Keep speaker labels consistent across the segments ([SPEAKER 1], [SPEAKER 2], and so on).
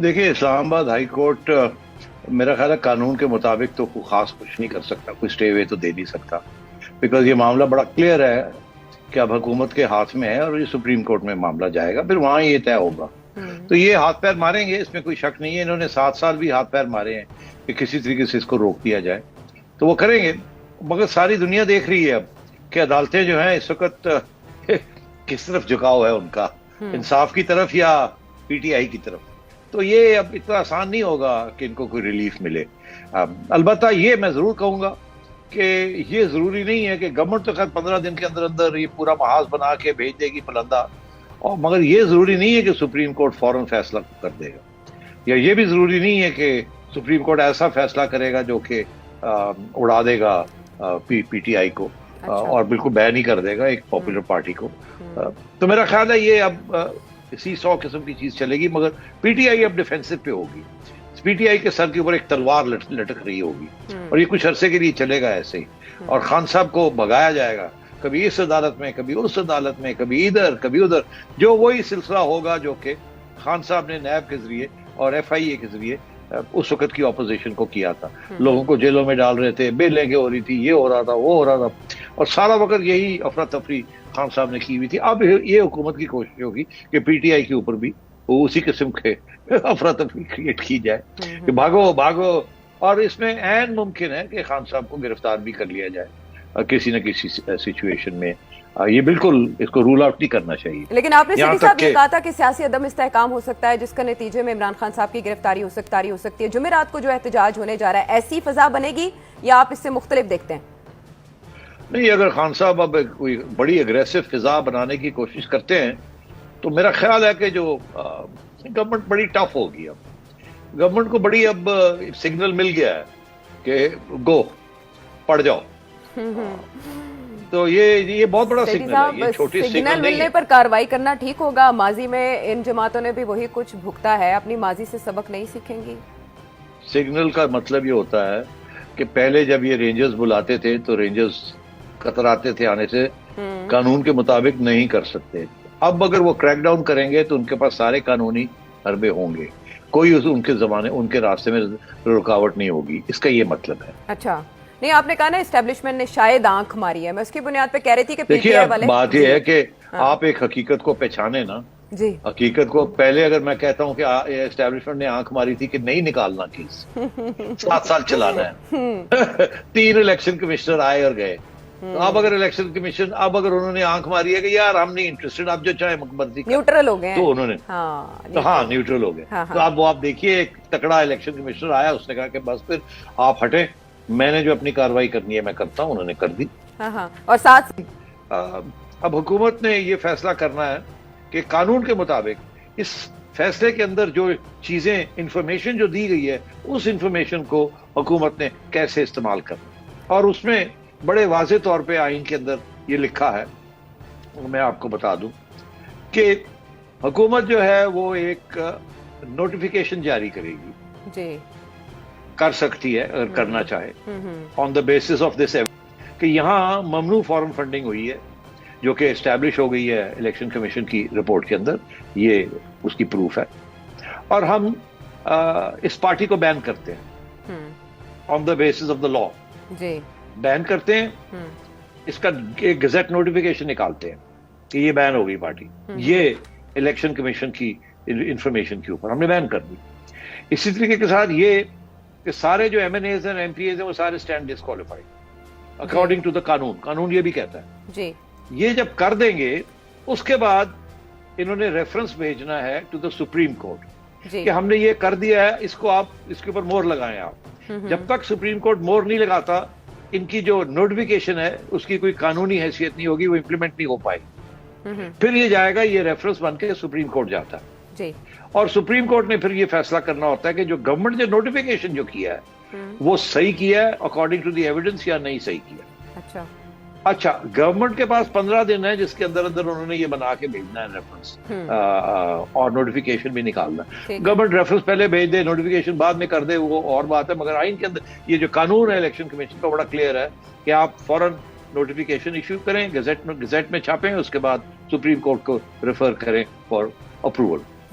[SPEAKER 1] دیکھیے اسلام آباد high court میرا خیال ہے قانون کے مطابق تو کوئی خاص کچھ نہیں کر سکتا، کوئی اسٹے وے تو دے نہیں سکتا، بیکاز یہ معاملہ بڑا کلیئر ہے کہ اب حکومت کے ہاتھ میں ہے اور یہ سپریم کورٹ میں معاملہ جائے گا، پھر وہاں یہ طے ہوگا. تو یہ ہاتھ پیر ماریں گے، اس میں کوئی شک نہیں ہے. انہوں نے 7 سال بھی ہاتھ پیر مارے ہیں کہ کسی طریقے سے اس کو روک دیا جائے، تو وہ کریں گے. مگر ساری دنیا دیکھ رہی ہے اب کہ عدالتیں جو ہیں اس وقت کس طرف جھکاؤ ہے ان کا، انصاف کی طرف یا پی ٹی آئی کی طرف. تو یہ اب اتنا آسان نہیں ہوگا کہ ان کو کوئی ریلیف ملے. البتہ یہ میں ضرور کہوں گا کہ یہ ضروری نہیں ہے کہ گورنمنٹ تو خیر 15 دن کے اندر اندر یہ پورا محاذ بنا کے بھیج دے گی پلندہ، اور مگر یہ ضروری نہیں ہے کہ سپریم کورٹ فوراً فیصلہ کر دے گا، یا یہ بھی ضروری نہیں ہے کہ سپریم کورٹ ایسا فیصلہ کرے گا جو کہ اڑا دے گا پی ٹی آئی کو اور بالکل بین ہی کر دے گا ایک پاپولر پارٹی کو. تو میرا خیال ہے یہ اب اسی 100 قسم کی چیز چلے گی، مگر پی ٹی آئی اب ڈیفینسو پہ ہوگی. پی ٹی آئی کے سر کے اوپر ایک تلوار لٹک رہی ہوگی اور یہ کچھ عرصے کے لیے چلے گا ایسے ہی، اور خان صاحب کو بھگایا جائے گا کبھی اس عدالت میں، کبھی اس عدالت میں، کبھی ادھر کبھی ادھر. جو وہی سلسلہ ہوگا جو کہ خان صاحب نے نیب کے ذریعے اور ایف آئی اے کے ذریعے اس وقت کی اپوزیشن کو کیا تھا. لوگوں کو جیلوں میں ڈال رہے تھے، بیلیں ہو رہی تھی، یہ ہو رہا تھا، وہ ہو رہا تھا، اور سارا وقت یہی افراتفری خان صاحب نے کی ہوئی تھی. اب یہ حکومت کی کوشش ہوگی کہ پی ٹی آئی کے اوپر بھی اسی قسم کے افراتفری کریٹ کی جائے کہ بھاگو بھاگو. اور اس میں عین ممکن ہے کہ خان صاحب کو گرفتار بھی کر لیا جائے کسی نہ کسی سچویشن میں. یہ بالکل اس کو رول آؤٹ نہیں کرنا چاہیے.
[SPEAKER 2] لیکن آپ نے سیٹھی صاحب یہ کہا تھا کہ سیاسی عدم استحکام ہو سکتا ہے جس کا نتیجے میں عمران خان صاحب کی گرفتاری ہو سکتی ہے. جمعرات کو جو احتجاج ہونے جا رہا ہے، ایسی فضا بنے گی یا آپ اس سے مختلف دیکھتے ہیں؟
[SPEAKER 1] نہیں، اگر خان صاحب اب کوئی بڑی اگریسو فضا بنانے کی کوشش کرتے ہیں تو میرا خیال ہے کہ جو گورنمنٹ بڑی ٹف ہوگی. اب گورنمنٹ کو بڑی اب سگنل مل گیا ہے کہ گو پڑ جاؤ. تو یہ بہت بڑا سگنل ہے، یہ چھوٹی سگنل
[SPEAKER 2] ملنے پر کارروائی کرنا ٹھیک ہوگا؟ ماضی میں ان جماعتوں نے بھی وہی کچھ بھگتا ہے، اپنی ماضی سے سبق نہیں سیکھیں گی؟
[SPEAKER 1] سگنل کا مطلب یہ ہوتا ہے کہ پہلے جب یہ رینجرز بلاتے تھے تو رینجرز کتراتے تھے آنے سے، قانون کے مطابق نہیں کر سکتے. اب اگر وہ کریک ڈاؤن کریں گے تو ان کے پاس سارے قانونی حربے ہوں گے، کوئی ان کے راستے میں رکاوٹ نہیں ہوگی. اس کا یہ مطلب ہے.
[SPEAKER 2] اچھا، نہیں آپ نے کہا نا اسٹیبلشمنٹ نے شاید آنکھ ماری ہے، میں اس کی بنیاد پہ کہہ رہی تھی کہ
[SPEAKER 1] دیکھیے بات یہ ہے کہ آپ ایک حقیقت کو پہچانے نا، حقیقت کو پہلے اگر میں کہتا ہوں کہ اسٹیبلشمنٹ نے آنکھ ماری تھی کہ نہیں نکالنا کیس 7 سال چلانا ہے 3 الیکشن کمشنر آئے اور گئے. تو اب اگر الیکشن کمیشن اب اگر انہوں نے آنکھ ماری ہے کہ یار ہم نہیں انٹرسٹڈ، آپ جو چاہے مرضی
[SPEAKER 2] نیوٹرل ہو گئے،
[SPEAKER 1] تو انہوں نے نیوٹرل ہو گئے. تو اب وہ آپ دیکھیے ایک تکڑا الیکشن کمیشنر آیا، اس نے کہا کہ بس پھر آپ ہٹیں، میں نے جو اپنی کارروائی کرنی ہے میں کرتا ہوں. انہوں نے کر دی.
[SPEAKER 2] اور ساتھ
[SPEAKER 1] اب حکومت نے یہ فیصلہ کرنا ہے کہ قانون کے مطابق اس فیصلے کے اندر جو چیزیں انفارمیشن جو دی گئی ہے اس انفارمیشن کو حکومت نے کیسے استعمال کرنا. اور اس میں بڑے واضح طور پہ آئین کے اندر یہ لکھا ہے، میں آپ کو بتا دوں کہ حکومت جو ہے وہ ایک نوٹیفیکیشن جاری کرے گی، کر سکتی ہے اگر کرنا چاہے، آن دا بیسس آف دس کہ یہاں ممنوع فارن فنڈنگ ہوئی ہے جو کہ اسٹیبلش ہو گئی ہے الیکشن کمیشن کی رپورٹ کے اندر، یہ اس کی پروف ہے، اور ہم اس پارٹی کو بین کرتے ہیں آن دا بیسس آف دا لا. بین کرتے ہیں، اس کا ایک گزٹ نوٹیفیکیشن نکالتے ہیں کہ یہ بین ہو گئی پارٹی، یہ الیکشن کمیشن کی انفارمیشن کے اوپر ہم نے بین کر دی. اسی طریقے کے ساتھ یہ کہ سارے جو ایم این ایز ہیں، ایم پی ایز ہیں، وہ سارے stand disqualified according to the قانون یہ بھی کہتا ہے. یہ جب کر دیں گے اس کے بعد انہوں نے ریفرنس بھیجنا ہے ٹو دا سپریم کورٹ کہ ہم نے یہ کر دیا ہے، اس کو آپ اس کے اوپر مہر لگائیں. آپ جب تک سپریم کورٹ مہر نہیں لگاتا ان کی جو نوٹیفیکیشن ہے اس کی کوئی قانونی حیثیت نہیں ہوگی، وہ امپلیمنٹ نہیں ہو پائے. پھر یہ جائے گا، یہ ریفرنس بن کے سپریم کورٹ جاتا ہے، اور سپریم کورٹ نے پھر یہ فیصلہ کرنا ہوتا ہے کہ جو گورنمنٹ نے نوٹیفیکیشن جو کیا ہے وہ صحیح کیا ہے اکارڈنگ ٹو دی ایویڈنس یا نہیں صحیح کیا. اچھا، گورنمنٹ کے پاس 15 دن ہے جس کے اندر انہوں نے یہ بنا کے بھیجنا ہے ریفرنس اور نوٹیفیکیشن بھی نکالنا. گورنمنٹ ریفرنس پہلے بھیج دے، نوٹیفیکیشن بعد میں کر دے، وہ اور بات ہے. مگر آئین کے اندر یہ جو قانون ہے الیکشن کمیشن کا بڑا کلیئر ہے کہ آپ فوراً نوٹیفیکیشن ایشو کریں، گزٹ میں چھاپیں، اس کے بعد سپریم کورٹ کو ریفر کریں for approval.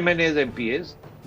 [SPEAKER 1] MNAs MPAs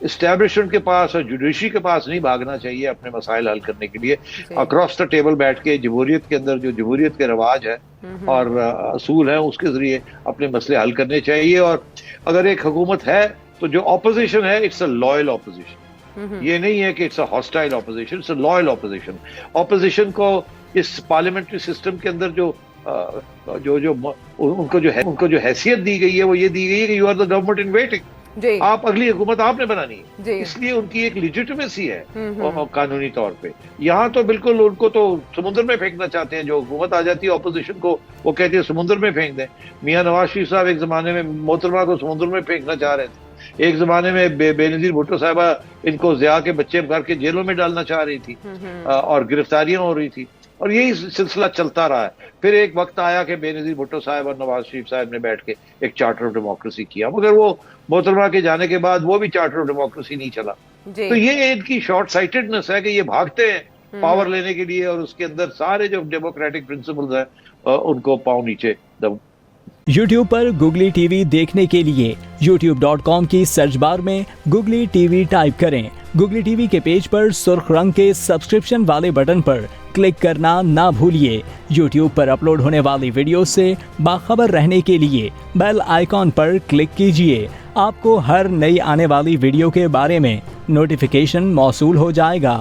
[SPEAKER 1] establishment کے پاس اور جوڈیشری کے پاس نہیں بھاگنا چاہیے اپنے مسائل حل کرنے کے لیے. اکراس دا ٹیبل بیٹھ کے جمہوریت کے اندر جو جمہوریت کے رواج ہے اور اصول ہیں اس کے ذریعے اپنے مسئلے حل کرنے چاہیے. اور اگر ایک حکومت ہے تو جو اپوزیشن ہے اٹس اے لائل اپوزیشن. یہ نہیں ہے کہ it's a hostile opposition, it's a loyal opposition. Opposition کو اس پارلیمنٹری سسٹم کے اندر جو ان کو جو حیثیت دی گئی ہے وہ یہ دی گئی ہے کہ you are the government in waiting. آپ اگلی حکومت آپ نے بنانی ہے, اس لیے ان کی ایک لیجیٹمیسی ہے قانونی طور پہ. یہاں تو بالکل ان کو تو سمندر میں پھینکنا چاہتے ہیں. جو حکومت آ جاتی ہے اپوزیشن کو وہ کہتی ہے سمندر میں پھینک دیں. میاں نواز شریف صاحب ایک زمانے میں محترمہ کو سمندر میں پھینکنا چاہ رہے تھے. ایک زمانے میں بے نظیر بھٹو صاحبہ ان کو ضیاء کے بچے کر کے جیلوں میں ڈالنا چاہ رہی تھی اور گرفتاریاں ہو رہی تھی, اور یہی سلسلہ چلتا رہا ہے. پھر ایک وقت آیا کہ بے نظیر بھٹو صاحب اور نواز شریف صاحب نے بیٹھ کے ایک چارٹر آف ڈیموکریسی کیا, مگر وہ محترمہ کے جانے کے بعد وہ بھی چارٹر آف ڈیموکریسی نہیں چلا. تو یہ ان کی شارٹ سائٹڈنس ہے کہ یہ بھاگتے ہیں پاور لینے کے لیے اور اس کے اندر سارے جو ڈیموکریٹک پرنسپلز ہیں ان کو پاؤں نیچے دب.
[SPEAKER 3] YouTube پر گوگلی ٹی وی دیکھنے کے لیے youtube.com کی سرچ بار میں گوگلی ٹی وی ٹائپ کریں. گوگلی ٹی وی کے پیج پر سرخ رنگ کے سبسکرپشن والے بٹن پر کلک کرنا نہ بھولیے. YouTube پر اپلوڈ ہونے والی ویڈیو سے باخبر رہنے کے لیے بیل آئیکن پر کلک کیجیے. آپ کو ہر نئی آنے والی ویڈیو کے بارے میں نوٹیفیکیشن موصول ہو جائے گا.